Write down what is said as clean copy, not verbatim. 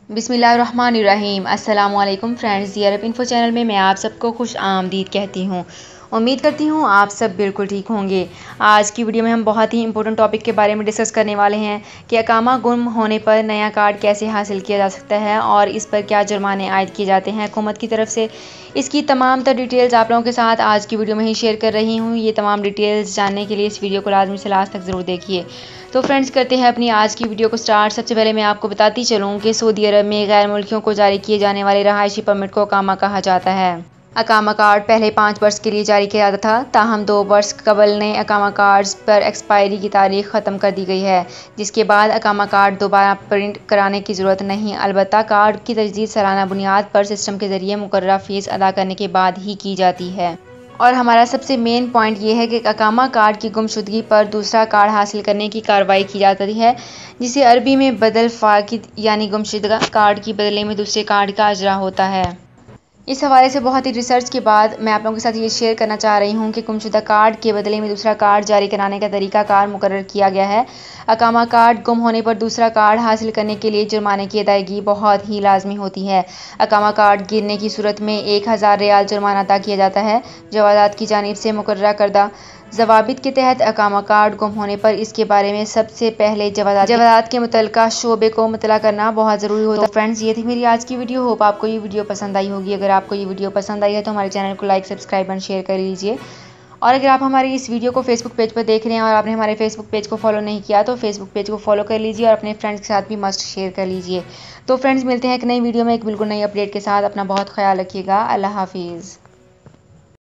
बिस्मिल्लाहिर्रहमानिर्रहीम। अस्सलामुअलैकुम फ्रेंड्स, दी अरब info channel में मैं आप सबको खुश आमदीद कहती हूँ। उम्मीद करती हूँ आप सब बिल्कुल ठीक होंगे। आज की वीडियो में हम बहुत ही इंपॉर्टेंट टॉपिक के बारे में डिस्कस करने वाले हैं कि अकामा गुम होने पर नया कार्ड कैसे हासिल किया जा सकता है और इस पर क्या जुर्माने आयद किए जाते हैं हुकूमत की तरफ से। इसकी तमाम तर डिटेल्स आप लोगों के साथ आज की वीडियो में ही शेयर कर रही हूँ। ये तमाम डिटेल्स जानने के लिए इस वीडियो को लाजमी से लास्ट तक ज़रूर देखिए। तो फ्रेंड्स, करते हैं अपनी आज की वीडियो को स्टार्ट। सबसे पहले मैं आपको बताती चलूँ कि सऊदी अरब में गैर मुल्कियों को जारी किए जाने वाले रहायशी परमिट को अकामा कहा जाता है। अकामा कार्ड पहले 5 वर्ष के लिए जारी किया जाता था, ताहम 2 वर्ष कबल ने अकामा कार्ड्स पर एक्सपायरी की तारीख ख़त्म कर दी गई है, जिसके बाद अकामा कार्ड दोबारा प्रिंट कराने की ज़रूरत नहीं। अलबत्ता कार्ड की तजदीद सालाना बुनियाद पर सिस्टम के ज़रिए मुकर्ररा फ़ीस अदा करने के बाद ही की जाती है। और हमारा सबसे मेन पॉइंट ये है कि अकामा कार्ड की गुमशुदगी पर दूसरा कार्ड हासिल करने की कार्रवाई की जाती है, जिसे अरबी में बदल फ़ाकिद यानी गुमशुदा कार्ड की बदले में दूसरे कार्ड का अजरा होता है। इस हवाले से बहुत ही रिसर्च के बाद मैं आप लोगों के साथ ये शेयर करना चाह रही हूँ कि गुमशुदा कार्ड के बदले में दूसरा कार्ड जारी कराने का तरीक़ाकार मुकर्रर किया गया है। अकामा कार्ड गुम होने पर दूसरा कार्ड हासिल करने के लिए जुर्माने की अदायगी बहुत ही लाजमी होती है। अकामा कार्ड गिरने की सूरत में 1000 रियाल जुर्माना अदा किया जाता है। जवादात की जानिब से मुकर्ररा करदा ज़वाबित के तहत अकामा कार्ड गुम होने पर इसके बारे में सबसे पहले जवादात के मुतल्लिका शोबे को मुतला करना बहुत ज़रूरी होता है। तो फ्रेंड्स, ये थी मेरी आज की वीडियो। होप आपको ये वीडियो पसंद आई होगी। अगर आपको ये वीडियो पसंद आई है तो हमारे चैनल को लाइक, सब्सक्राइब एंड शेयर कर लीजिए। और अगर आप हमारी इस वीडियो को फेसबुक पेज पर देख रहे हैं और आपने हमारे फेसबुक पेज को फॉलो नहीं किया तो फेसबुक पेज को फॉलो कर लीजिए और अपने फ्रेंड्स के साथ भी मस्ट शेयर कर लीजिए। तो फ्रेंड्स, मिलते हैं एक नई वीडियो में एक बिल्कुल नई अपडेट के साथ। अपना बहुत ख्याल रखिएगा। अल्लाह हाफिज़।